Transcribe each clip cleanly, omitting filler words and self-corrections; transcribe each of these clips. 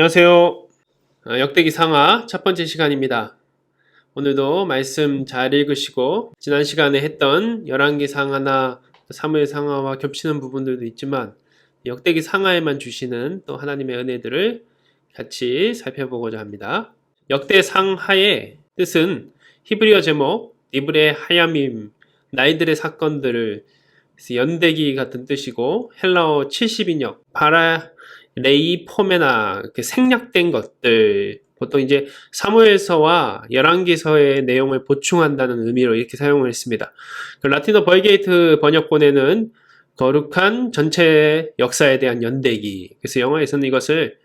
안녕하세요. 역대기 상하 첫 번째 시간입니다. 오늘도 말씀 잘 읽으시고 지난 시간에 했던 열왕기 상하나 사무엘 상하와 겹치는 부분들도 있지만 역대기 상하에만 주시는 또 하나님의 은혜들을 같이 살펴보고자 합니다. 역대 상하의 뜻은 히브리어 제목 디브레 하야밈 나이들의 사건들을 연대기 같은 뜻이고 헬라어 70인역 파라 레이 포메나 생략된 것들 보통 이제 사무엘서와 열왕기서의 내용을 보충한다는 의미로 이렇게 사용을 했습니다. 라틴어 벌게이트 번역본에는 거룩한 전체 역사에 대한 연대기, 그래서 영어에서는 이것을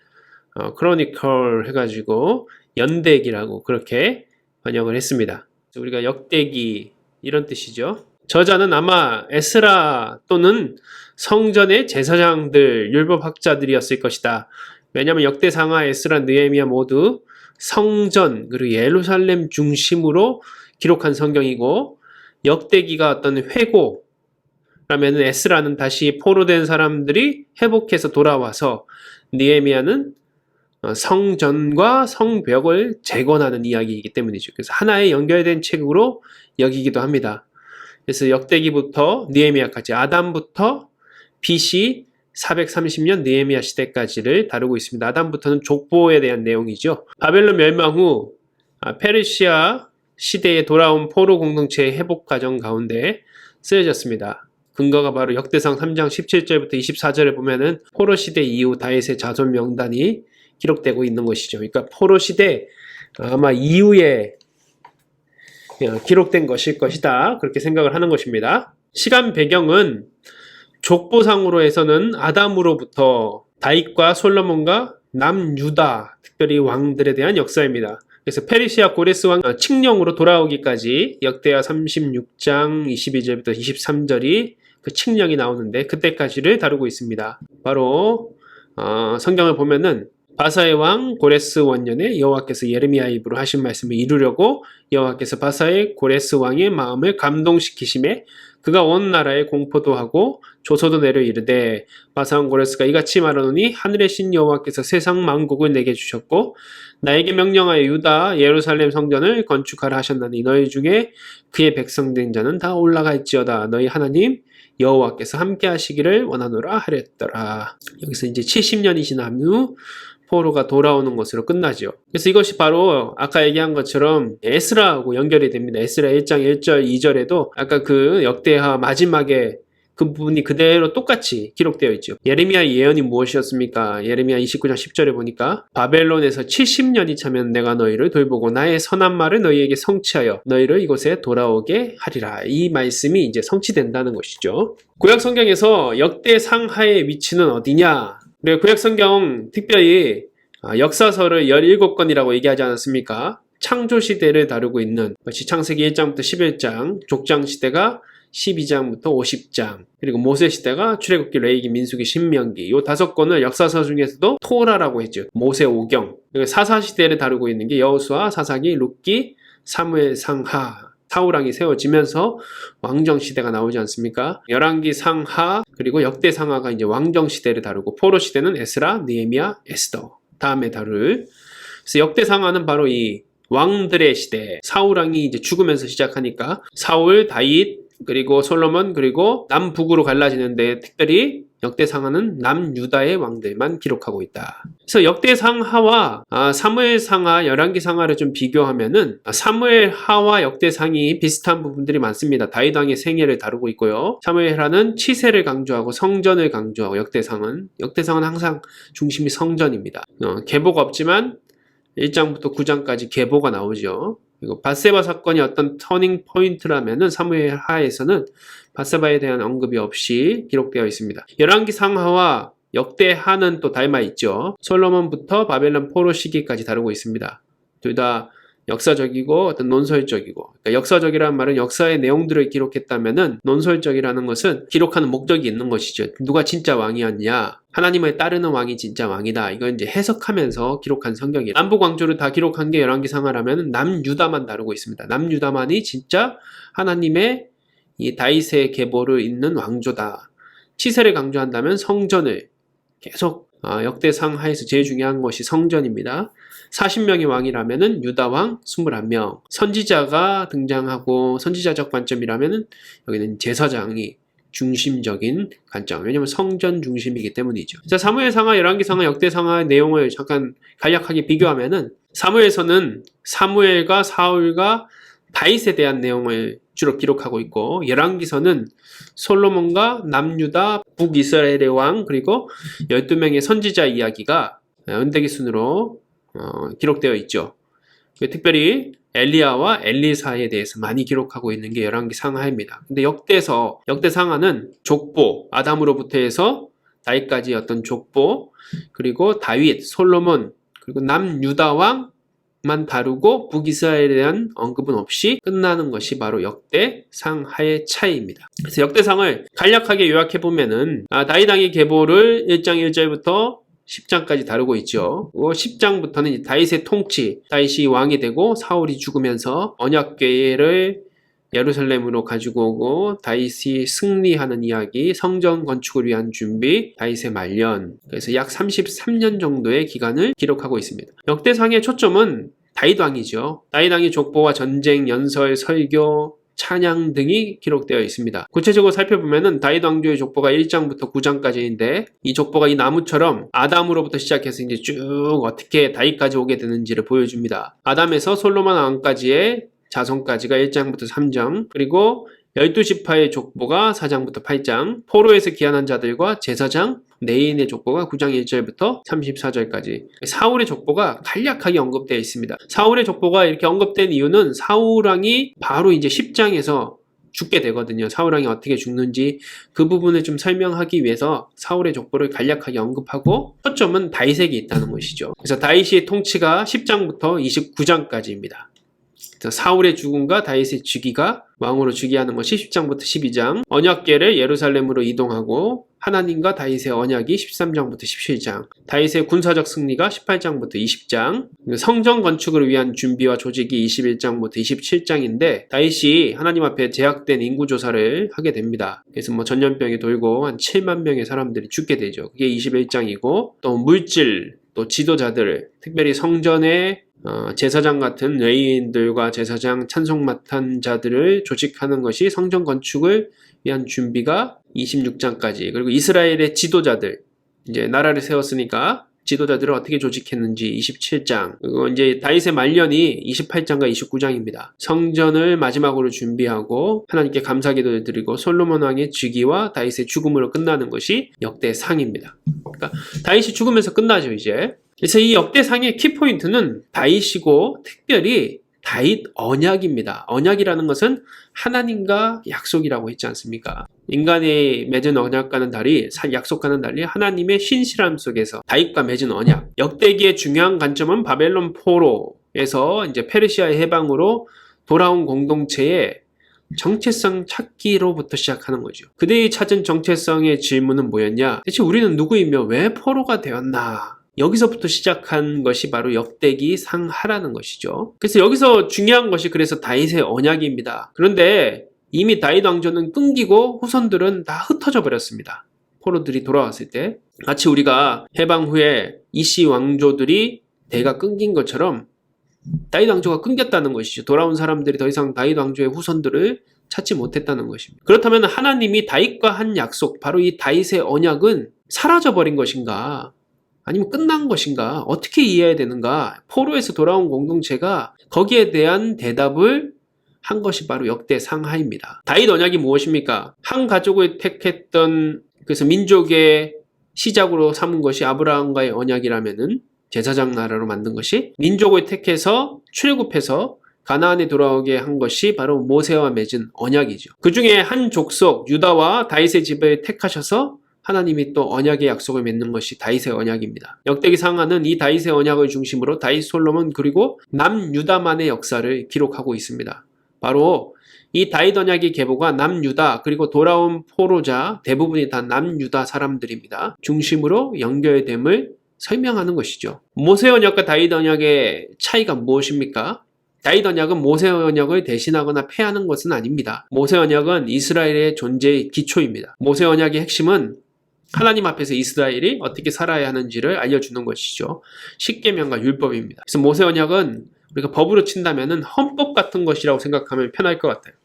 크로니컬 해가지고 연대기라고 그렇게 번역을 했습니다. 우리가 역대기 이런 뜻이죠. 저자는 아마 에스라 또는 성전의 제사장들, 율법학자들이었을 것이다. 왜냐하면 역대상하, 에스라, 느헤미야 모두 성전 그리고 예루살렘 중심으로 기록한 성경이고 역대기가 어떤 회고라면 에스라는 다시 포로된 사람들이 회복해서 돌아와서 느헤미야는 성전과 성벽을 재건하는 이야기이기 때문이죠. 그래서 하나의 연결된 책으로 여기기도 합니다. 그래서 역대기부터 느헤미야까지 아담부터 BC 430년 느헤미야 시대까지를 다루고 있습니다. 아담부터는 족보에 대한 내용이죠. 바벨론 멸망 후 페르시아 시대에 돌아온 포로 공동체의 회복 과정 가운데 쓰여졌습니다. 근거가 바로 역대상 3장 17절부터 24절에 보면은 포로 시대 이후 다윗의 자손 명단이 기록되고 있는 것이죠. 그러니까 포로 시대 아마 이후에 기록된 것일 것이다. 그렇게 생각을 하는 것입니다. 시간 배경은 족보상으로 해서는 아담으로부터 다윗과 솔로몬과 남유다, 특별히 왕들에 대한 역사입니다. 그래서 페르시아 고레스 왕 칙령으로 돌아오기까지 역대하 36장 22절부터 23절이 그 칙령이 나오는데 그때까지를 다루고 있습니다. 바로 성경을 보면은 바사의 왕 고레스 원년에 여호와께서 예레미야 입으로 하신 말씀을 이루려고 여호와께서 바사의 고레스 왕의 마음을 감동시키심에 그가 온 나라에 공포도 하고 조서도 내려 이르되 바사 왕 고레스가 이같이 말하노니 하늘의 신 여호와께서 세상 만국을 내게 주셨고 나에게 명령하여 유다 예루살렘 성전을 건축하라 하셨나니 너희 중에 그의 백성된 자는 다 올라갈지어다 너희 하나님 여호와께서 함께 하시기를 원하노라 하랬더라. 여기서 이제 70년이 지난 후 포로가 돌아오는 것으로 끝나죠. 그래서 이것이 바로 아까 얘기한 것처럼 에스라하고 연결이 됩니다. 에스라 1장 1절 2절에도 아까 그 역대하 마지막에 그 부분이 그대로 똑같이 기록되어 있죠. 예레미야의 예언이 무엇이었습니까? 예레미야 29장 10절에 보니까 바벨론에서 70년이 차면 내가 너희를 돌보고 나의 선한 말을 너희에게 성취하여 너희를 이곳에 돌아오게 하리라. 이 말씀이 이제 성취된다는 것이죠. 구약 성경에서 역대 상하의 위치는 어디냐? 그리고 구약 성경 특별히 역사서를 17권이라고 얘기하지 않았습니까? 창조 시대를 다루고 있는 것이 창세기 1장부터 11장, 족장 시대가 12장부터 50장, 그리고 모세 시대가 출애굽기, 레위기, 민수기, 신명기 이 5권을 역사서 중에서도 토라라고 했죠. 모세 오경. 그리고 사사 시대를 다루고 있는 게 여호수아, 사사기, 룻기, 사무엘 상하. 사울왕이 세워지면서 왕정 시대가 나오지 않습니까? 열왕기 상하 그리고 역대 상하가 이제 왕정 시대를 다루고 포로 시대는 에스라, 느헤미야, 에스더 다음에 다룰. 그래서 역대 상하는 바로 이 왕들의 시대. 사울왕이 이제 죽으면서 시작하니까 사울, 다윗 그리고 솔로몬 그리고 남북으로 갈라지는데 특별히 역대상하는 남유다의 왕들만 기록하고 있다. 그래서 역대상하와 사무엘상하, 열왕기상하를 좀 비교하면은 사무엘하와 역대상이 비슷한 부분들이 많습니다. 다윗 왕의 생애를 다루고 있고요. 사무엘하는 치세를 강조하고 성전을 강조하고 역대상은 항상 중심이 성전입니다. 계보가 없지만 1장부터 9장까지 계보가 나오죠. 그리고 밧세바 사건이 어떤 터닝 포인트라면은 사무엘 하에서는 밧세바에 대한 언급이 없이 기록되어 있습니다. 열왕기 상하와 역대하는 또 닮아 있죠. 솔로몬부터 바벨론 포로 시기까지 다루고 있습니다. 둘 다 역사적이고 어떤 논설적이고, 그러니까 역사적이라는 말은 역사의 내용들을 기록했다면은 논설적이라는 것은 기록하는 목적이 있는 것이죠. 누가 진짜 왕이었냐, 하나님을 따르는 왕이 진짜 왕이다. 이건 이제 해석하면서 기록한 성경이에요. 남북 왕조를 다 기록한 게 열왕기상하라면 남유다만 다루고 있습니다. 남유다만이 진짜 하나님의 이 다윗의 계보를 잇는 왕조다. 치세를 강조한다면 성전을 계속 역대상 하에서 제일 중요한 것이 성전입니다. 40명의 왕이라면은 유다 왕 21명, 선지자가 등장하고 선지자적 관점이라면은 여기는 제사장이 중심적인 관점. 왜냐하면 성전 중심이기 때문이죠. 자, 사무엘상하, 열왕기상하, 역대상하의 내용을 잠깐 간략하게 비교하면은 사무엘서는 사무엘과 사울과 다윗에 대한 내용을 주로 기록하고 있고, 열왕기서는 솔로몬과 남유다 북이스라엘의 왕 그리고 12명의 선지자 이야기가 은대기 순으로 기록되어 있죠. 특별히 엘리야와 엘리사에 대해서 많이 기록하고 있는 게 열왕기상하입니다. 근데 역대상하는 족보, 아담으로부터 해서 다윗까지 어떤 족보, 그리고 다윗, 솔로몬, 그리고 남유다 왕만 다루고 북이스라엘에 대한 언급은 없이 끝나는 것이 바로 역대상하의 차이입니다. 그래서 역대상을 간략하게 요약해 보면은 다윗 왕의 계보를 1장 1절부터 10장까지 다루고 있죠. 10장부터는 다윗의 통치, 다윗이 왕이 되고 사울이 죽으면서 언약궤를 예루살렘으로 가지고 오고 다윗이 승리하는 이야기, 성전 건축을 위한 준비, 다윗의 말년, 그래서 약 33년 정도의 기간을 기록하고 있습니다. 역대상의 초점은 다윗 왕이죠. 다윗 왕의 족보와 전쟁, 연설, 설교, 찬양 등이 기록되어 있습니다. 구체적으로 살펴보면은 다윗 왕조의 족보가 1장부터 9장까지인데 이 족보가 이 나무처럼 아담으로부터 시작해서 이제 쭉 어떻게 다윗까지 오게 되는지를 보여줍니다. 아담에서 솔로몬 왕까지의 자손까지가 1장부터 3장, 그리고 12지파의 족보가 4장부터 8장, 포로에서 귀환한 자들과 제사장, 레인의 족보가 9장 1절부터 34절까지. 사울의 족보가 간략하게 언급되어 있습니다. 사울의 족보가 이렇게 언급된 이유는 사울왕이 바로 이제 10장에서 죽게 되거든요. 사울왕이 어떻게 죽는지 그 부분을 좀 설명하기 위해서 사울의 족보를 간략하게 언급하고 초점은 다윗에게 있다는 것이죠. 그래서 다윗의 통치가 10장부터 29장까지입니다. 사울의 죽음과 다윗의 즉위가 왕으로 즉위하는 것이 10장부터 12장, 언약궤를 예루살렘으로 이동하고 하나님과 다윗의 언약이 13장부터 17장, 다윗의 군사적 승리가 18장부터 20장, 성전 건축을 위한 준비와 조직이 21장부터 27장인데 다윗이 하나님 앞에 제약된 인구조사를 하게 됩니다. 그래서 전염병이 돌고 한 7만 명의 사람들이 죽게 되죠. 그게 21장이고 또 물질, 또 지도자들, 특별히 성전의 제사장 같은 레위인들과 제사장 찬송 맡은 자들을 조직하는 것이 성전 건축을 위한 준비가 26장까지, 그리고 이스라엘의 지도자들, 이제 나라를 세웠으니까 지도자들을 어떻게 조직했는지 27장, 그리고 이제 다윗의 말년이 28장과 29장입니다. 성전을 마지막으로 준비하고 하나님께 감사기도를 드리고 솔로몬 왕의 즉위와 다윗의 죽음으로 끝나는 것이 역대상입니다. 그러니까 다윗이 죽으면서 끝나죠, 이제. 그래서 이 역대상의 키포인트는 다윗이고 특별히 다윗 언약입니다. 언약이라는 것은 하나님과 약속이라고 했지 않습니까? 인간의 맺은 언약과는 달리 약속과는 달리 하나님의 신실함 속에서 다윗과 맺은 언약. 역대기의 중요한 관점은 바벨론 포로에서 이제 페르시아의 해방으로 돌아온 공동체의 정체성 찾기로부터 시작하는 거죠. 그들이 찾은 정체성의 질문은 뭐였냐? 대체 우리는 누구이며 왜 포로가 되었나? 여기서부터 시작한 것이 바로 역대기 상하라는 것이죠. 그래서 여기서 중요한 것이 그래서 다윗의 언약입니다. 그런데 이미 다윗 왕조는 끊기고 후손들은 다 흩어져 버렸습니다. 포로들이 돌아왔을 때 마치 우리가 해방 후에 이씨 왕조들이 대가 끊긴 것처럼 다윗 왕조가 끊겼다는 것이죠. 돌아온 사람들이 더 이상 다윗 왕조의 후손들을 찾지 못했다는 것입니다. 그렇다면 하나님이 다윗과 한 약속, 바로 이 다윗의 언약은 사라져버린 것인가? 아니면 끝난 것인가? 어떻게 이해해야 되는가? 포로에서 돌아온 공동체가 거기에 대한 대답을 한 것이 바로 역대상하입니다. 다윗 언약이 무엇입니까? 한 가족을 택했던, 그래서 민족의 시작으로 삼은 것이 아브라함과의 언약이라면은 제사장 나라로 만든 것이, 민족을 택해서 출애굽해서 가나안에 돌아오게 한 것이 바로 모세와 맺은 언약이죠. 그 중에 한 족속 유다와 다윗의 집을 택하셔서 하나님이 또 언약의 약속을 맺는 것이 다윗의 언약입니다. 역대기 상하는 이 다윗의 언약을 중심으로 다윗, 솔로몬 그리고 남유다만의 역사를 기록하고 있습니다. 바로 이 다윗 언약의 계보가 남유다 그리고 돌아온 포로자 대부분이 다 남유다 사람들입니다. 중심으로 연결됨을 설명하는 것이죠. 모세 언약과 다윗 언약의 차이가 무엇입니까? 다윗 언약은 모세 언약을 대신하거나 폐하는 것은 아닙니다. 모세 언약은 이스라엘의 존재의 기초입니다. 모세 언약의 핵심은 하나님 앞에서 이스라엘이 어떻게 살아야 하는지를 알려주는 것이죠. 십계명과 율법입니다. 그래서 모세 언약은 우리가 법으로 친다면은 헌법 같은 것이라고 생각하면 편할 것 같아요.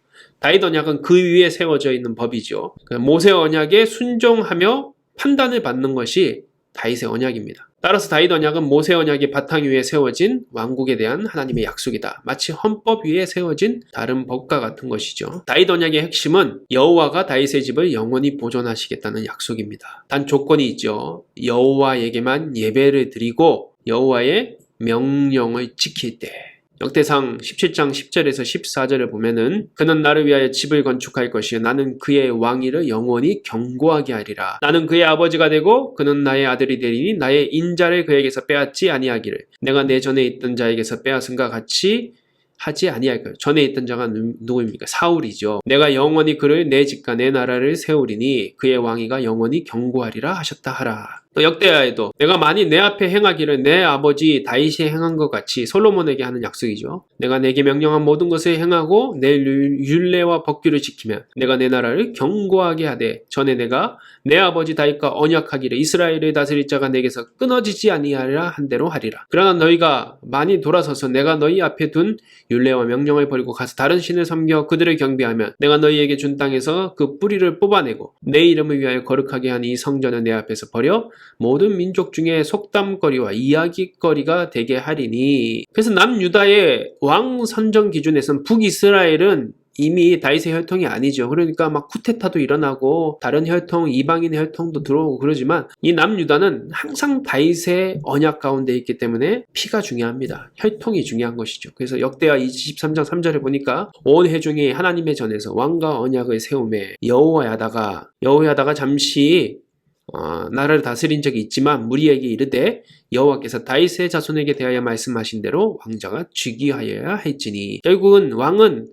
다윗 언약은 그 위에 세워져 있는 법이죠. 모세 언약에 순종하며 판단을 받는 것이 다윗의 언약입니다. 따라서 다윗 언약은 모세 언약의 바탕 위에 세워진 왕국에 대한 하나님의 약속이다. 마치 헌법 위에 세워진 다른 법과 같은 것이죠. 다윗 언약의 핵심은 여호와가 다윗의 집을 영원히 보존하시겠다는 약속입니다. 단 조건이 있죠. 여호와에게만 예배를 드리고 여호와의 명령을 지킬 때. 역대상 17장 10절에서 14절을 보면은 그는 나를 위하여 집을 건축할 것이요 나는 그의 왕위를 영원히 견고하게 하리라. 나는 그의 아버지가 되고 그는 나의 아들이 되리니 나의 인자를 그에게서 빼앗지 아니하기를 내가 내 전에 있던 자에게서 빼앗은가 같이 하지 아니할 거예요. 전에 있던 자가 누구입니까? 사울이죠. 내가 영원히 그를 내 집과 내 나라를 세우리니 그의 왕위가 영원히 견고하리라 하셨다 하라. 또 역대하에도 내가 만일 내 앞에 행하기를 내 아버지 다윗이 행한 것 같이 솔로몬에게 하는 약속이죠. 내가 내게 명령한 모든 것을 행하고 내 율례와 법규를 지키면 내가 내 나라를 견고하게 하되 전에 내가 내 아버지 다윗과 언약하기를 이스라엘을 다스릴 자가 내게서 끊어지지 아니하리라 한 대로 하리라. 그러나 너희가 많이 돌아서서 내가 너희 앞에 둔 율례와 명령을 버리고 가서 다른 신을 섬겨 그들을 경배하면 내가 너희에게 준 땅에서 그 뿌리를 뽑아내고 내 이름을 위하여 거룩하게 한 이 성전을 내 앞에서 버려 모든 민족 중에 속담거리와 이야기거리가 되게 하리니. 그래서 남유다의 왕 선정 기준에서는 북이스라엘은 이미 다윗의 혈통이 아니죠. 그러니까 막 쿠데타도 일어나고 다른 혈통, 이방인의 혈통도 들어오고 그러지만 이 남유다는 항상 다윗의 언약 가운데 있기 때문에 피가 중요합니다. 혈통이 중요한 것이죠. 그래서 역대하 23장 3절에 보니까 온 회중이 하나님의 전에서 왕과 언약을 세우매 여호야다가 잠시 나라를 다스린 적이 있지만 무리에게 이르되 여호와께서 다윗의 자손에게 대하여 말씀하신 대로 왕자가 즉위하여야 할지니. 결국은 왕은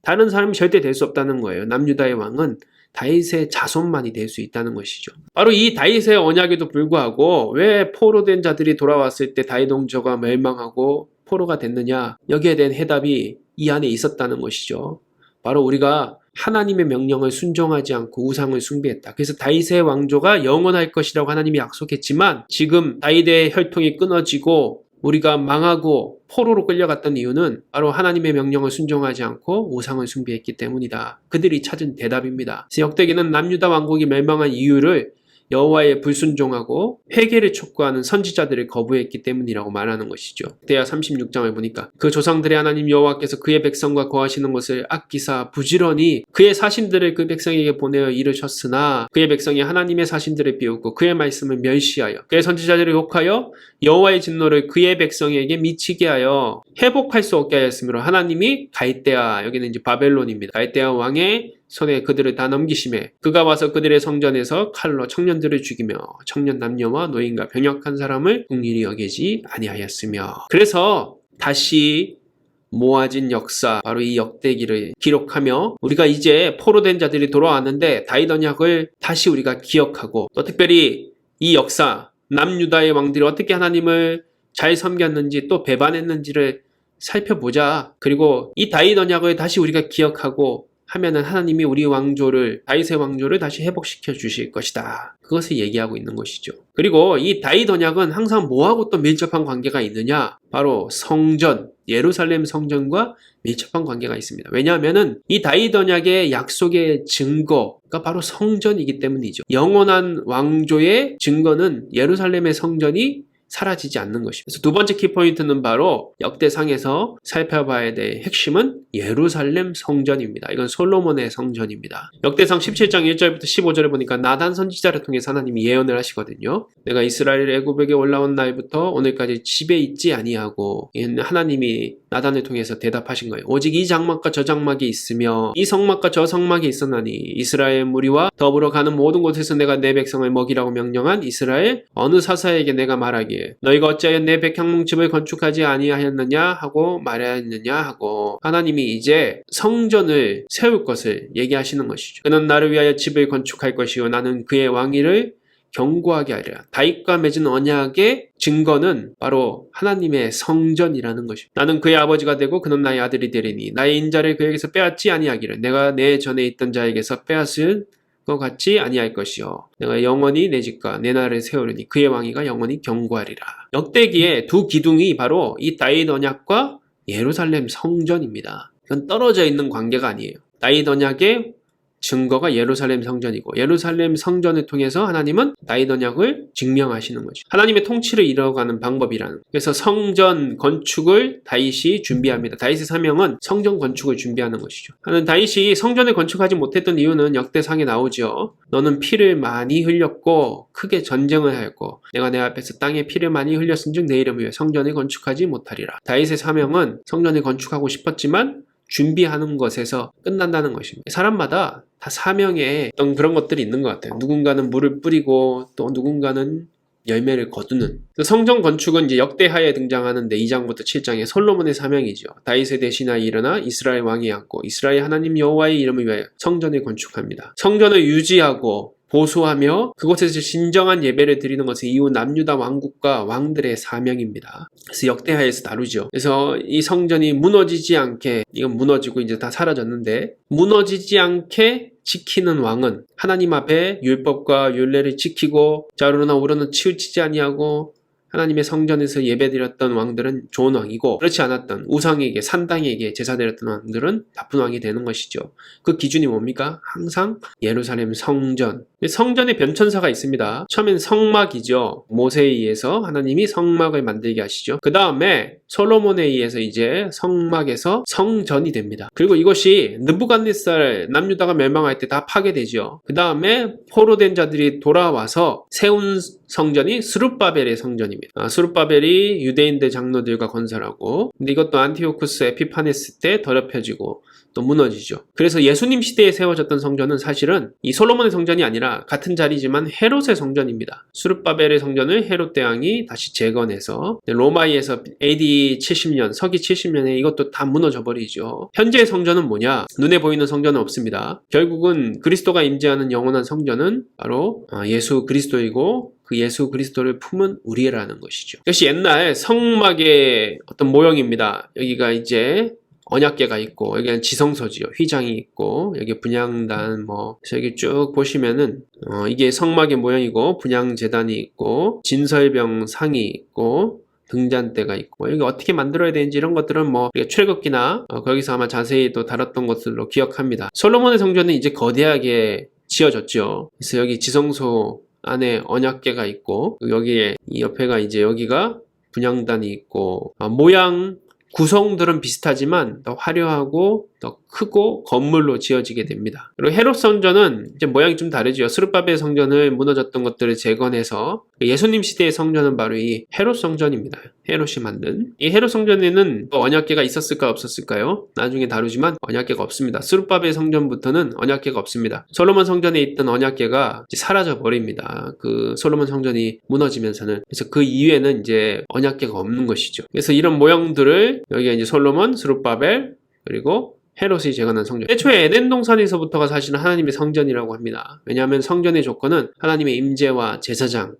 다른 사람이 절대 될 수 없다는 거예요. 남유다의 왕은 다윗의 자손만이 될 수 있다는 것이죠. 바로 이 다윗의 언약에도 불구하고 왜 포로된 자들이 돌아왔을 때 다윗 왕조가 멸망하고 포로가 됐느냐? 여기에 대한 해답이 이 안에 있었다는 것이죠. 바로 우리가 하나님의 명령을 순종하지 않고 우상을 숭배했다. 그래서 다윗의 왕조가 영원할 것이라고 하나님이 약속했지만 지금 다윗의 혈통이 끊어지고 우리가 망하고 포로로 끌려갔던 이유는 바로 하나님의 명령을 순종하지 않고 우상을 숭배했기 때문이다. 그들이 찾은 대답입니다. 그래서 역대기는 남유다 왕국이 멸망한 이유를 여호와의 불순종하고 회개를 촉구하는 선지자들을 거부했기 때문이라고 말하는 것이죠. 역대하 36장을 보니까 그 조상들의 하나님 여호와께서 그의 백성과 거하시는 것을 아끼사 부지런히 그의 사신들을 그 백성에게 보내어 이르셨으나 그의 백성이 하나님의 사신들을 비웃고 그의 말씀을 멸시하여 그의 선지자들을 욕하여 여호와의 진노를 그의 백성에게 미치게 하여 회복할 수 없게 하였으므로 하나님이 갈대아, 여기는 이제 바벨론입니다. 갈대아 왕의 손에 그들을 다 넘기심에 그가 와서 그들의 성전에서 칼로 청년들을 죽이며 청년 남녀와 노인과 병약한 사람을 긍휼히 여기지 아니하였으며. 그래서 다시 모아진 역사, 바로 이 역대기를 기록하며 우리가 이제 포로된 자들이 돌아왔는데 다윗 언약을 다시 우리가 기억하고 또 특별히 이 역사, 남유다의 왕들이 어떻게 하나님을 잘 섬겼는지 또 배반했는지를 살펴보자. 그리고 이 다윗 언약을 다시 우리가 기억하고 하면은 하나님이 우리 왕조를, 다윗의 왕조를 다시 회복시켜 주실 것이다. 그것을 얘기하고 있는 것이죠. 그리고 이 다윗 언약은 항상 뭐하고 또 밀접한 관계가 있느냐? 바로 성전, 예루살렘 성전과 밀접한 관계가 있습니다. 왜냐하면은 이 다윗 언약의 약속의 증거가 바로 성전이기 때문이죠. 영원한 왕조의 증거는 예루살렘의 성전이 사라지지 않는 것입니다. 그래서 두 번째 키포인트는 바로 역대상에서 살펴봐야 될 핵심은 예루살렘 성전입니다. 이건 솔로몬의 성전입니다. 역대상 17장 1절부터 15절을 보니까 나단 선지자를 통해서 하나님이 예언을 하시거든요. 내가 이스라엘 애굽에게 올라온 날부터 오늘까지 집에 있지 아니하고, 하나님이 나단을 통해서 대답하신 거예요. 오직 이 장막과 저 장막이 있으며 이 성막과 저 성막이 있었나니 이스라엘 무리와 더불어 가는 모든 곳에서 내가 내 백성을 먹이라고 명령한 이스라엘 어느 사사에게 내가 말하기에 너희가 어찌하여 내 백향목집을 건축하지 아니하였느냐 하고 말하였느냐 하고, 하나님이 이제 성전을 세울 것을 얘기하시는 것이죠. 그는 나를 위하여 집을 건축할 것이요 나는 그의 왕위를 견고하게 하리라. 다윗과 맺은 언약의 증거는 바로 하나님의 성전이라는 것입니다. 나는 그의 아버지가 되고 그는 나의 아들이 되리니 나의 인자를 그에게서 빼앗지 아니하기를 내가 내 전에 있던 자에게서 빼앗은 것 같지 아니할 것이요 내가 영원히 내 집과 내 나라를 세우리니 그의 왕위가 영원히 견고하리라. 역대기의 두 기둥이 바로 이 다윗 언약과 예루살렘 성전입니다. 이건 떨어져 있는 관계가 아니에요. 다윗 언약의 증거가 예루살렘 성전이고 예루살렘 성전을 통해서 하나님은 다윗 언약을 증명하시는 거죠. 하나님의 통치를 이뤄가는 방법이라는 거예요. 그래서 성전 건축을 다윗이 준비합니다. 다윗의 사명은 성전 건축을 준비하는 것이죠. 다윗이 성전을 건축하지 못했던 이유는 역대상에 나오죠. 너는 피를 많이 흘렸고 크게 전쟁을 하였고 내가 내 앞에서 땅에 피를 많이 흘렸은즉 내 이름을 위해 성전을 건축하지 못하리라. 다윗의 사명은 성전을 건축하고 싶었지만 준비하는 것에서 끝난다는 것입니다. 사람마다 다 사명에 어떤 그런 것들이 있는 것 같아요. 누군가는 물을 뿌리고 또 누군가는 열매를 거두는. 성전 건축은 이제 역대하에 등장하는데 2장부터 7장에 솔로몬의 사명이죠. 다윗의 대신하에 일어나 이스라엘 왕이 앉고 이스라엘 하나님 여호와의 이름을 위하여 성전을 건축합니다. 성전을 유지하고 보수하며 그곳에서 진정한 예배를 드리는 것은 이후 남유다 왕국과 왕들의 사명입니다. 그래서 역대하에서 다루죠. 그래서 이 성전이 무너지지 않게, 이건 무너지고 이제 다 사라졌는데, 무너지지 않게 지키는 왕은 하나님 앞에 율법과 율례를 지키고 좌우로나 우로는 치우치지 아니하고 하나님의 성전에서 예배드렸던 왕들은 좋은 왕이고 그렇지 않았던 우상에게 산당에게 제사드렸던 왕들은 나쁜 왕이 되는 것이죠. 그 기준이 뭡니까? 항상 예루살렘 성전. 성전에 변천사가 있습니다. 처음엔 성막이죠. 모세에 의해서 하나님이 성막을 만들게 하시죠. 그 다음에 솔로몬에 의해서 이제 성막에서 성전이 됩니다. 그리고 이것이 느부갓네살 남유다가 멸망할 때 다 파괴되죠. 그 다음에 포로된 자들이 돌아와서 세운 성전이 스룹바벨의 성전입니다. 스룹바벨이 유대인들 장로들과 건설하고, 근데 이것도 안티오쿠스 에피파네스 때 더럽혀지고 또 무너지죠. 그래서 예수님 시대에 세워졌던 성전은 사실은 이 솔로몬의 성전이 아니라 같은 자리지만 헤롯의 성전입니다. 스룹바벨의 성전을 헤롯 대왕이 다시 재건해서 로마에서 AD 70년, 서기 70년에 이것도 다 무너져 버리죠. 현재의 성전은 뭐냐? 눈에 보이는 성전은 없습니다. 결국은 그리스도가 임재하는 영원한 성전은 바로 예수 그리스도이고 그 예수 그리스도를 품은 우리라는 것이죠. 이것이 옛날 성막의 어떤 모형입니다. 여기가 이제 언약궤가 있고 여기는 지성소지요. 휘장이 있고 여기 분향단 그래서 여기 쭉 보시면은 이게 성막의 모형이고 분향제단이 있고 진설병상이 있고 등잔대가 있고 여기 어떻게 만들어야 되는지 이런 것들은 우리가 출애굽기나 거기서 아마 자세히 또 다뤘던 것들로 기억합니다. 솔로몬의 성전은 이제 거대하게 지어졌죠. 그래서 여기 지성소 안에 언약궤가 있고 여기에 이 옆에가 이제 여기가 분향단이 있고 모양 구성들은 비슷하지만 더 화려하고 더 크고 건물로 지어지게 됩니다. 그리고 헤롯 성전은 이제 모양이 좀 다르죠. 스룹바벨 성전을 무너졌던 것들을 재건해서 예수님 시대의 성전은 바로 이 헤롯 성전입니다. 헤롯이 만든 이 헤롯 성전에는 언약궤가 있었을까 없었을까요? 나중에 다루지만 언약궤가 없습니다. 스룹바벨 성전부터는 언약궤가 없습니다. 솔로몬 성전에 있던 언약궤가 이제 사라져 버립니다. 그 솔로몬 성전이 무너지면서는. 그래서 그 이후에는 이제 언약궤가 없는 것이죠. 그래서 이런 모형들을 여기가 이제 솔로몬, 스룹바벨 그리고 헤롯이 재건한 성전. 애초에 에덴 동산에서부터가 사실은 하나님의 성전이라고 합니다. 왜냐하면 성전의 조건은 하나님의 임재와 제사장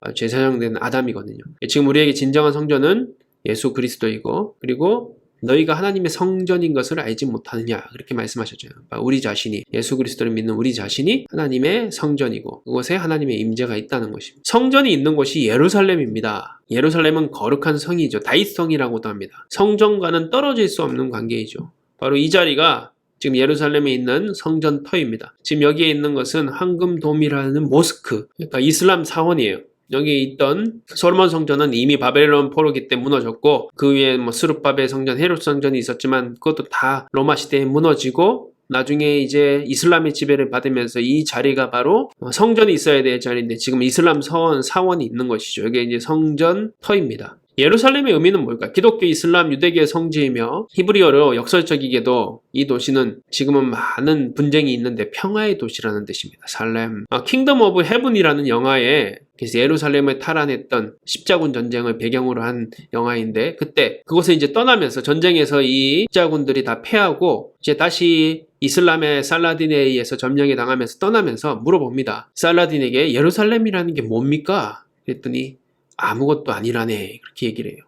된 아담이거든요. 지금 우리에게 진정한 성전은 예수 그리스도이고 그리고 너희가 하나님의 성전인 것을 알지 못하느냐 그렇게 말씀하셨죠. 우리 자신이 예수 그리스도를 믿는 우리 자신이 하나님의 성전이고 그곳에 하나님의 임재가 있다는 것입니다. 성전이 있는 곳이 예루살렘입니다. 예루살렘은 거룩한 성이죠. 다윗성이라고도 합니다. 성전과는 떨어질 수 없는 관계이죠. 바로 이 자리가 지금 예루살렘에 있는 성전터입니다. 지금 여기에 있는 것은 황금돔이라는 모스크, 그러니까 이슬람 사원이에요. 여기 있던 솔로몬 성전은 이미 바벨론 포로기 때 무너졌고 그 위에 스룹바벨 성전, 헤롯 성전이 있었지만 그것도 다 로마 시대에 무너지고 나중에 이제 이슬람의 지배를 받으면서 이 자리가 바로 성전이 있어야 될 자리인데 지금 이슬람 사원이 있는 것이죠. 이게 이제 성전터입니다. 예루살렘의 의미는 뭘까? 기독교, 이슬람, 유대교의 성지이며 히브리어로 역설적이게도 이 도시는 지금은 많은 분쟁이 있는데 평화의 도시라는 뜻입니다. 살렘. 킹덤 오브 헤븐이라는 영화에 그래서 예루살렘을 탈환했던 십자군 전쟁을 배경으로 한 영화인데 그때 그곳에 이제 떠나면서 전쟁에서 이 십자군들이 다 패하고 이제 다시 이슬람의 살라딘에 의해서 점령에 당하면서 떠나면서 물어봅니다. 살라딘에게 예루살렘이라는 게 뭡니까? 그랬더니 아무것도 아니라네 그렇게 얘기를 해요.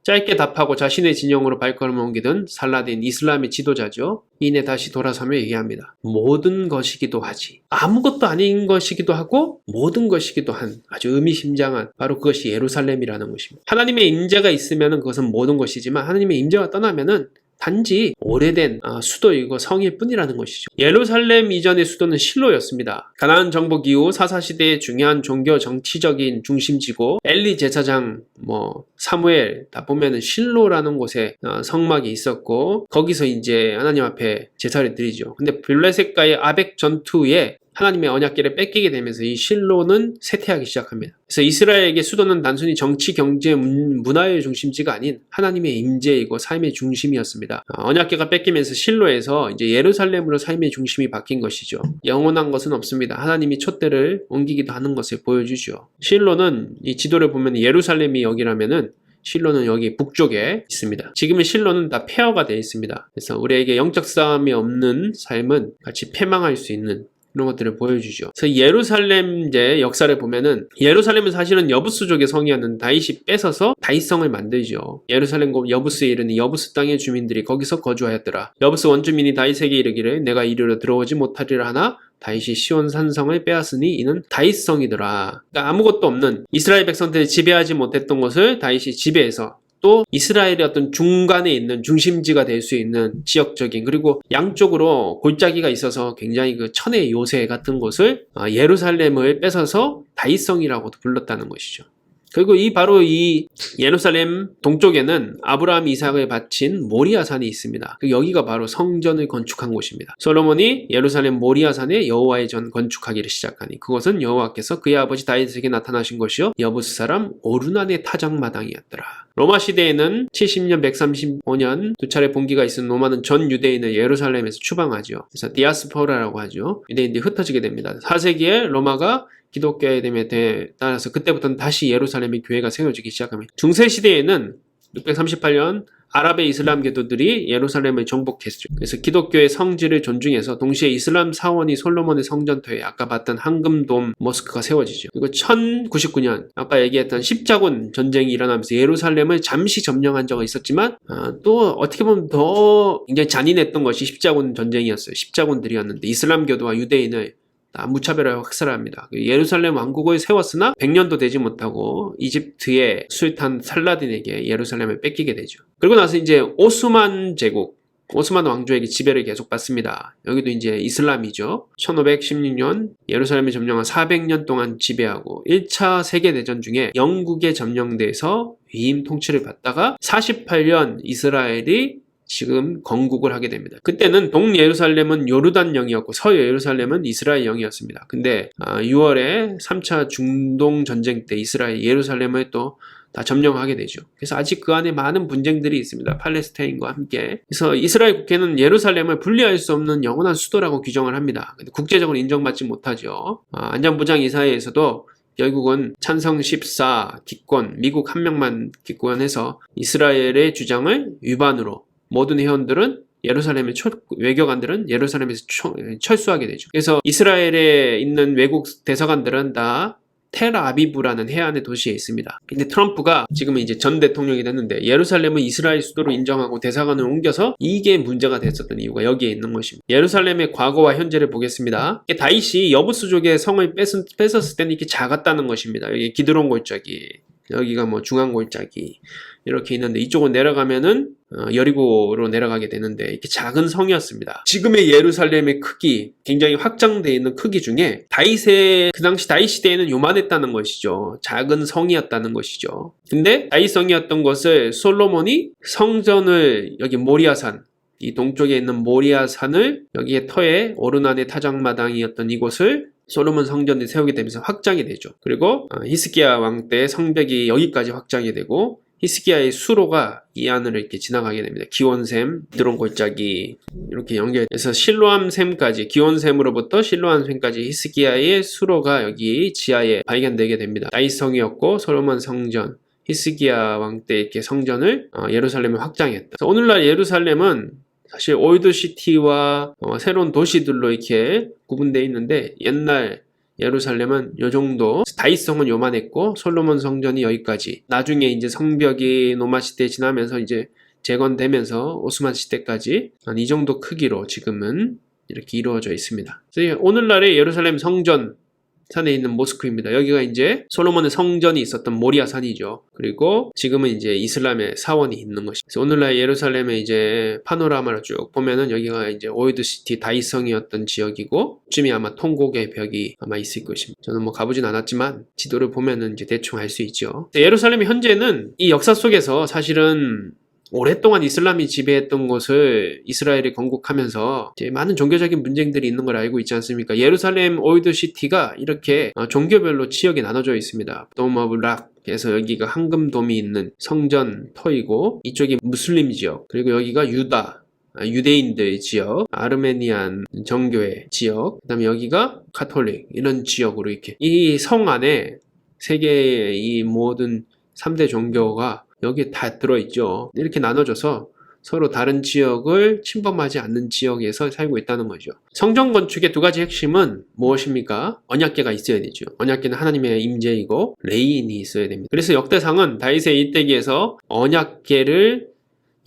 짧게 답하고 자신의 진영으로 발걸음을 옮기던 살라딘 이슬람의 지도자죠. 이내 다시 돌아서며 얘기합니다. 모든 것이기도 하지. 아무것도 아닌 것이기도 하고 모든 것이기도 한 아주 의미심장한 바로 그것이 예루살렘이라는 것입니다. 하나님의 임재가 있으면 그것은 모든 것이지만 하나님의 임재가 떠나면은 단지 오래된 수도이고 성일 뿐이라는 것이죠. 예루살렘 이전의 수도는 실로였습니다. 가나안 정복 이후 사사시대의 중요한 종교 정치적인 중심지고 엘리 제사장 사무엘 다 보면은 실로라는 곳에 성막이 있었고 거기서 이제 하나님 앞에 제사를 드리죠. 근데 블레셋과의 아벡 전투에 하나님의 언약궤를 뺏기게 되면서 이 실로는 쇠퇴하기 시작합니다. 그래서 이스라엘에게 수도는 단순히 정치, 경제, 문화의 중심지가 아닌 하나님의 임재이고 삶의 중심이었습니다. 언약궤가 뺏기면서 실로에서 이제 예루살렘으로 삶의 중심이 바뀐 것이죠. 영원한 것은 없습니다. 하나님이 촛대를 옮기기도 하는 것을 보여주죠. 실로는 이 지도를 보면 예루살렘이 여기라면은 실로는 여기 북쪽에 있습니다. 지금의 실로는 다 폐허가 되어 있습니다. 그래서 우리에게 영적 싸움이 없는 삶은 같이 패망할 수 있는 이런 것들을 보여주죠. 그래서 예루살렘 이제 역사를 보면은 예루살렘은 사실은 여부스족의 성이었는데 다윗이 뺏어서 다윗성을 만들죠. 예루살렘 곧 여부스에 이르니 여부스 땅의 주민들이 거기서 거주하였더라. 여부스 원주민이 다윗에게 이르기를 내가 이리로 들어오지 못하리라 하나 다윗이 시온 산성을 빼앗으니 이는 다윗성이더라. 그러니까 아무것도 없는 이스라엘 백성들이 지배하지 못했던 것을 다윗이 지배해서 또 이스라엘의 어떤 중간에 있는 중심지가 될 수 있는 지역적인 그리고 양쪽으로 골짜기가 있어서 굉장히 그 천의 요새 같은 곳을 예루살렘을 뺏어서 다윗성이라고도 불렀다는 것이죠. 그리고 바로 이 예루살렘 동쪽에는 아브라함 이삭을 바친 모리아산이 있습니다. 여기가 바로 성전을 건축한 곳입니다. 솔로몬이 예루살렘 모리아산에 여호와의 전 건축하기를 시작하니 그것은 여호와께서 그의 아버지 다윗에게 나타나신 것이요 여부스 사람 오르난의 타작마당이었더라. 로마 시대에는 70년, 135년 두 차례 봉기가 있은 로마는 전 유대인을 예루살렘에서 추방하죠. 그래서 디아스포라라고 하죠. 유대인들이 흩어지게 됩니다. 4세기에 로마가 기독교에 따라서 그때부터는 다시 예루살렘의 교회가 세워지기 시작합니다. 중세시대에는 638년 아랍의 이슬람 개도들이 예루살렘을 정복했죠. 그래서 기독교의 성지를 존중해서 동시에 이슬람 사원이 솔로몬의 성전터에 아까 봤던 황금돔 모스크가 세워지죠. 그리고 1099년 아까 얘기했던 십자군 전쟁이 일어나면서 예루살렘을 잠시 점령한 적은 있었지만 또 어떻게 보면 더 굉장히 잔인했던 것이 십자군 전쟁이었어요. 십자군들이었는데 이슬람교도와 유대인을 무차별하게 학살합니다. 예루살렘 왕국을 세웠으나 100년도 되지 못하고 이집트의 술탄 살라딘에게 예루살렘을 뺏기게 되죠. 그리고 나서 이제 오스만 제국, 오스만 왕조에게 지배를 계속 받습니다. 여기도 이제 이슬람이죠. 1516년 예루살렘을 점령한 400년 동안 지배하고 1차 세계대전 중에 영국에 점령돼서 위임 통치를 받다가 48년 이스라엘이 지금 건국을 하게 됩니다. 그때는 동예루살렘은 요르단령이었고 서예루살렘은 이스라엘령이었습니다. 근데 6월에 3차 중동 전쟁 때 이스라엘 예루살렘을 또 다 점령하게 되죠. 그래서 아직 그 안에 많은 분쟁들이 있습니다. 팔레스타인과 함께. 그래서 이스라엘 국회는 예루살렘을 분리할 수 없는 영원한 수도라고 규정을 합니다. 근데 국제적으로 인정받지 못하죠. 안전보장이사회에서도 결국은 찬성 14 기권, 미국 한 명만 기권해서 이스라엘의 주장을 위반으로 모든 회원들은 외교관들은 예루살렘에서 철수하게 되죠. 그래서 이스라엘에 있는 외국 대사관들은 다 텔아비브라는 해안의 도시에 있습니다. 근데 트럼프가 지금은 이제 전 대통령이 됐는데 예루살렘은 이스라엘 수도로 인정하고 대사관을 옮겨서 이게 문제가 됐었던 이유가 여기에 있는 것입니다. 예루살렘의 과거와 현재를 보겠습니다. 다윗이 여부스족의 성을 뺏었을 때는 이렇게 작았다는 것입니다. 여기 기드론 골짜기, 여기가 중앙 골짜기 이렇게 있는데 이쪽으로 내려가면은 여리고로 내려가게 되는데 이렇게 작은 성이었습니다. 지금의 예루살렘의 크기, 굉장히 확장되어 있는 크기 중에 그 당시 다윗 시대에는 요만했다는 것이죠. 작은 성이었다는 것이죠. 근데 다윗 성이었던 것을 솔로몬이 성전을 여기 모리아산, 이 동쪽에 있는 모리아산을 여기에 터에 오르난의 타작마당이었던 이곳을 솔로몬 성전을 세우게 되면서 확장이 되죠. 그리고 히스기야 왕 때 성벽이 여기까지 확장이 되고 히스기야의 수로가 이 안으로 이렇게 지나가게 됩니다. 기온샘, 드론 골짜기 이렇게 연결해서 실로암샘까지, 기온샘으로부터 실로암샘까지 히스기야의 수로가 여기 지하에 발견되게 됩니다. 다윗성이었고 솔로몬 성전, 히스기야 왕 때 이렇게 성전을 예루살렘에 확장했다. 그래서 오늘날 예루살렘은 사실 올드시티와 새로운 도시들로 이렇게 구분되어 있는데 옛날 예루살렘은 요 정도, 다윗성은 요만했고 솔로몬 성전이 여기까지. 나중에 이제 성벽이 로마 시대 지나면서 이제 재건되면서 오스만 시대까지 한 이 정도 크기로 지금은 이렇게 이루어져 있습니다. 그래서 오늘날의 예루살렘 성전 산에 있는 모스크입니다. 여기가 이제 솔로몬의 성전이 있었던 모리아 산이죠. 그리고 지금은 이제 이슬람의 사원이 있는 것이죠. 그래서 오늘날 예루살렘의 이제 파노라마를 쭉 보면은 여기가 이제 올드 시티 다윗성이었던 지역이고, 쯤이 아마 통곡의 벽이 아마 있을 것입니다. 저는 뭐 가보진 않았지만 지도를 보면은 이제 대충 알 수 있죠. 예루살렘이 현재는 이 역사 속에서 사실은 오랫동안 이슬람이 지배했던 곳을 이스라엘이 건국하면서 이제 많은 종교적인 문제들이 있는 걸 알고 있지 않습니까? 예루살렘 올드 시티가 이렇게 종교별로 지역이 나눠져 있습니다. 돔 오브 락에서 여기가 황금돔이 있는 성전 터이고, 이쪽이 무슬림 지역, 그리고 여기가 유대인들 지역, 아르메니안 정교회 지역, 그 다음에 여기가 카톨릭, 이런 지역으로 이렇게 이 성 안에 세계의 이 모든 3대 종교가 여기에 다 들어있죠. 이렇게 나눠져서 서로 다른 지역을 침범하지 않는 지역에서 살고 있다는 거죠. 성전 건축의 두 가지 핵심은 무엇입니까? 언약궤가 있어야 되죠. 언약궤는 하나님의 임재이고 레인이 있어야 됩니다. 그래서 역대상은 다윗의 일대기에서 언약궤를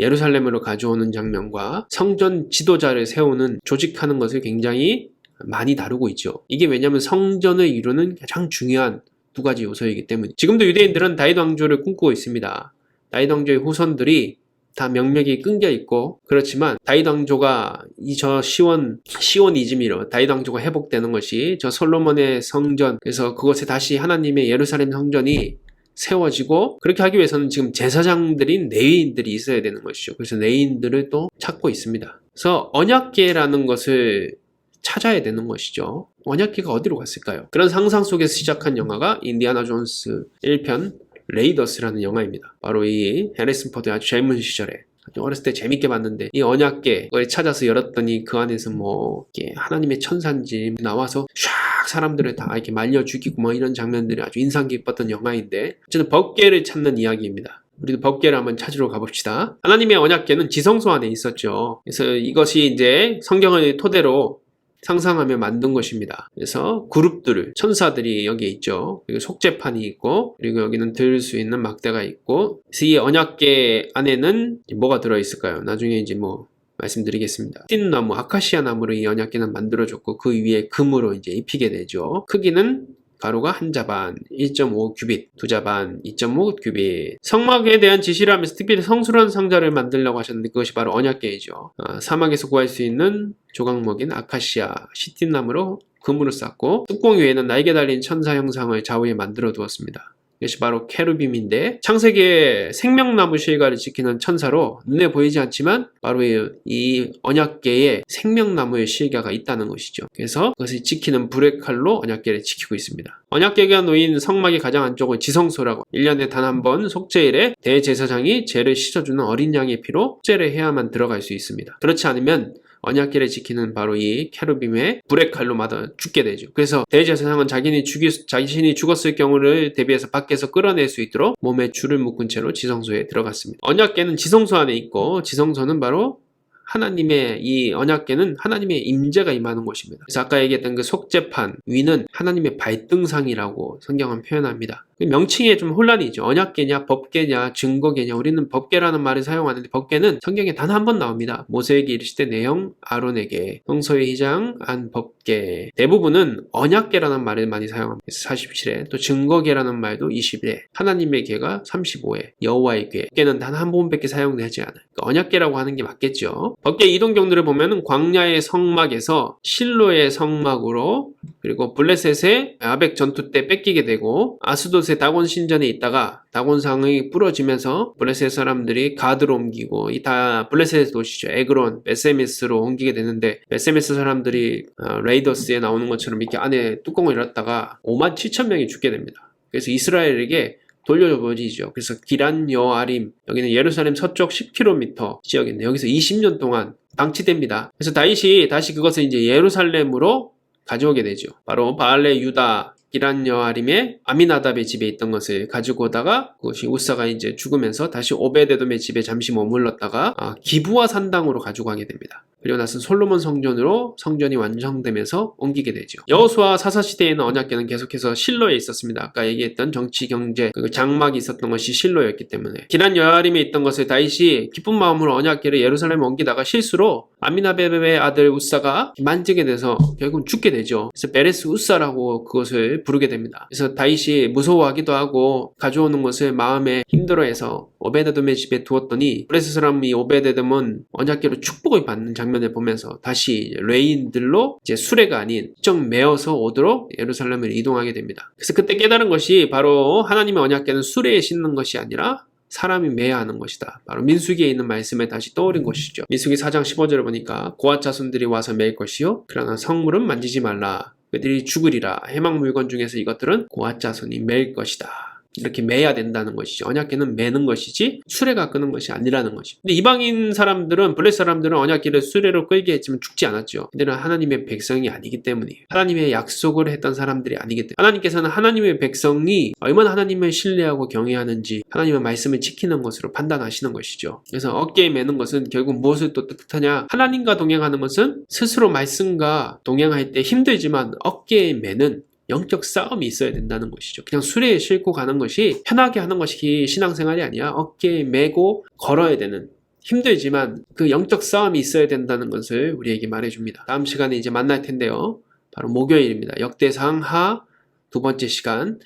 예루살렘으로 가져오는 장면과 성전 지도자를 세우는 조직하는 것을 굉장히 많이 다루고 있죠. 이게 왜냐하면 성전을 이루는 가장 중요한 두 가지 요소이기 때문에. 지금도 유대인들은 다윗 왕조를 꿈꾸고 있습니다. 다윗 왕조의 후손들이 다 명맥이 끊겨 있고, 그렇지만 다윗 왕조가 저 시온이즘이로 다윗 왕조가 회복되는 것이 저 솔로몬의 성전, 그래서 그것에 다시 하나님의 예루살렘 성전이 세워지고, 그렇게 하기 위해서는 지금 제사장들인 레위인들이 있어야 되는 것이죠. 그래서 레위인들을 또 찾고 있습니다. 그래서 언약궤라는 것을 찾아야 되는 것이죠. 언약궤가 어디로 갔을까요? 그런 상상 속에서 시작한 영화가 인디아나 존스 1편 레이더스라는 영화입니다. 바로 이 해리슨 포드 아주 젊은 시절에, 어렸을 때 재밌게 봤는데, 이 언약궤를 찾아서 열었더니 그 안에서 뭐 하나님의 천사인지 나와서 샥 사람들을 다 이렇게 말려 죽이고 뭐 이런 장면들이 아주 인상 깊었던 영화인데, 어쨌든 법궤를 찾는 이야기입니다. 우리도 법궤를 한번 찾으러 가봅시다. 하나님의 언약궤는 지성소 안에 있었죠. 그래서 이것이 이제 성경을 토대로 상상하며 만든 것입니다. 그래서 그룹들, 천사들이 여기에 있죠. 그리고 속죄판이 있고, 그리고 여기는 들 수 있는 막대가 있고, 그래서 이 언약궤 안에는 뭐가 들어있을까요? 나중에 이제 뭐 말씀드리겠습니다. 띵나무, 아카시아 나무로 이 언약궤는 만들어졌고, 그 위에 금으로 이제 입히게 되죠. 크기는 가로가 한 자반 1.5 규빗, 두 자반 2.5 규빗. 성막에 대한 지시를 하면서 특별히 성스러운 상자를 만들려고 하셨는데, 그것이 바로 언약궤이죠. 사막에서 구할 수 있는 조각목인 아카시아 시틴나무로 금으로 쌓고, 뚜껑 위에는 날개 달린 천사 형상을 좌우에 만들어 두었습니다. 이것이 바로 케루빔인데, 창세기의 생명나무 실과를 지키는 천사로 눈에 보이지 않지만 바로 이 언약궤에 생명나무의 실과가 있다는 것이죠. 그래서 그것을 지키는 불의 칼로 언약궤를 지키고 있습니다. 언약궤가 놓인 성막의 가장 안쪽은 지성소라고, 1년에 단 한 번 속죄일에 대제사장이 죄를 씻어주는 어린 양의 피로 속죄를 해야만 들어갈 수 있습니다. 그렇지 않으면 언약궤를 지키는 바로 이 케루빔의 불의 칼로 맞아 죽게 되죠. 그래서 대제사장은 자신이 죽었을 경우를 대비해서 밖에서 끌어낼 수 있도록 몸에 줄을 묶은 채로 지성소에 들어갔습니다. 언약궤는 지성소 안에 있고, 지성소는 바로 하나님의, 이 언약궤는 하나님의 임재가 임하는 곳입니다. 그래서 아까 얘기했던 그 속죄판 위는 하나님의 발등상이라고 성경은 표현합니다. 명칭에 좀 혼란이 있죠. 언약궤냐, 법궤냐, 증거궤냐. 우리는 법궤라는 말을 사용하는데, 법궤는 성경에 단 한 번 나옵니다. 모세에게 이르시되 내형 아론에게 성소의 휘장 안 법궤. 대부분은 언약궤라는 말을 많이 사용합니다. 47회, 또 증거궤라는 말도 20회, 하나님의 궤가 35회, 여호와의 궤. 궤는 단 한 번밖에 사용되지 않아요. 그러니까 언약궤라고 하는 게 맞겠죠. 법궤 이동 경로를 보면은 광야의 성막에서 실로의 성막으로, 그리고 블레셋의 아벡 전투 때 뺏기게 되고, 아스돗의 다곤 신전에 있다가 다곤상이 부러지면서 블레셋 사람들이 가드로 옮기고, 이 다 블레셋의 도시죠. 에그론, 베세메스로 옮기게 되는데, 베세메스 사람들이 레이더스에 나오는 것처럼 이렇게 안에 뚜껑을 열었다가 57,000명이 죽게 됩니다. 그래서 이스라엘에게 돌려버리죠. 그래서 기란 여아림, 여기는 예루살렘 서쪽 10km 지역인데, 여기서 20년 동안 방치됩니다. 그래서 다윗이 다시 그것을 이제 예루살렘으로 가져오게 되죠. 바로 바알레 유다 기란 여아림의 아미나답의 집에 있던 것을 가지고 오다가, 그것이 우사가 이제 죽으면서 다시 오베데돔의 집에 잠시 머물렀다가 기브아 산당으로 가지고 가게 됩니다. 그리고 나서 솔로몬 성전으로 성전이 완성되면서 옮기게 되죠. 여호수아 사사시대에는 언약궤는 계속해서 실로에 있었습니다. 아까 얘기했던 정치, 경제, 그리고 장막이 있었던 것이 실로였기 때문에 기란 여아림에 있던 것을 다윗이 기쁜 마음으로 언약궤를 예루살렘에 옮기다가 실수로 아미나베베의 아들 우사가 만지게 돼서 결국은 죽게 되죠. 그래서 베레스 우사라고 그것을 부르게 됩니다. 그래서 다윗이 무서워하기도 하고 가져오는 것을 마음에 힘들어해서 오베데돔의 집에 두었더니 브레스 사람이 오베데돔은 언약궤로 축복을 받는 장면을 보면서 다시 레인들로 이제 수레가 아닌 직접 메어서 오도록 예루살렘을 이동하게 됩니다. 그래서 그때 깨달은 것이 바로 하나님의 언약궤는 수레에 싣는 것이 아니라 사람이 매야 하는 것이다. 바로 민수기에 있는 말씀에 다시 떠오른 것이죠. 민수기 4장 15절을 보니까 고앗 자손들이 와서 매일 것이요 그러나 성물은 만지지 말라. 그들이 죽으리라. 해막 물건 중에서 이것들은 고앗 자손이 매일 것이다. 이렇게 매야 된다는 것이죠. 언약궤는 매는 것이지 수레가 끄는 것이 아니라는 것이죠. 근데 이방인 사람들은 블레셋 사람들은 언약궤를 수레로 끌게 했지만 죽지 않았죠. 그들은 하나님의 백성이 아니기 때문이에요. 하나님의 약속을 했던 사람들이 아니기 때문에 하나님께서는 하나님의 백성이 얼마나 하나님을 신뢰하고 경외하는지 하나님의 말씀을 지키는 것으로 판단하시는 것이죠. 그래서 어깨에 매는 것은 결국 무엇을 또 뜻하냐? 하나님과 동행하는 것은 스스로 말씀과 동행할 때 힘들지만 어깨에 매는 영적 싸움이 있어야 된다는 것이죠. 그냥 수레에 싣고 가는 것이 편하게 하는 것이 신앙생활이 아니야. 어깨에 메고 걸어야 되는 힘들지만 그 영적 싸움이 있어야 된다는 것을 우리에게 말해줍니다. 다음 시간에 이제 만날 텐데요. 바로 목요일입니다. 역대상 하 2번째 시간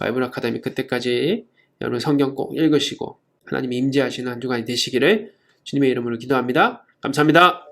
바이블 아카데미 그때까지 여러분 성경 꼭 읽으시고 하나님이 임재하시는 한 주간이 되시기를 주님의 이름으로 기도합니다. 감사합니다.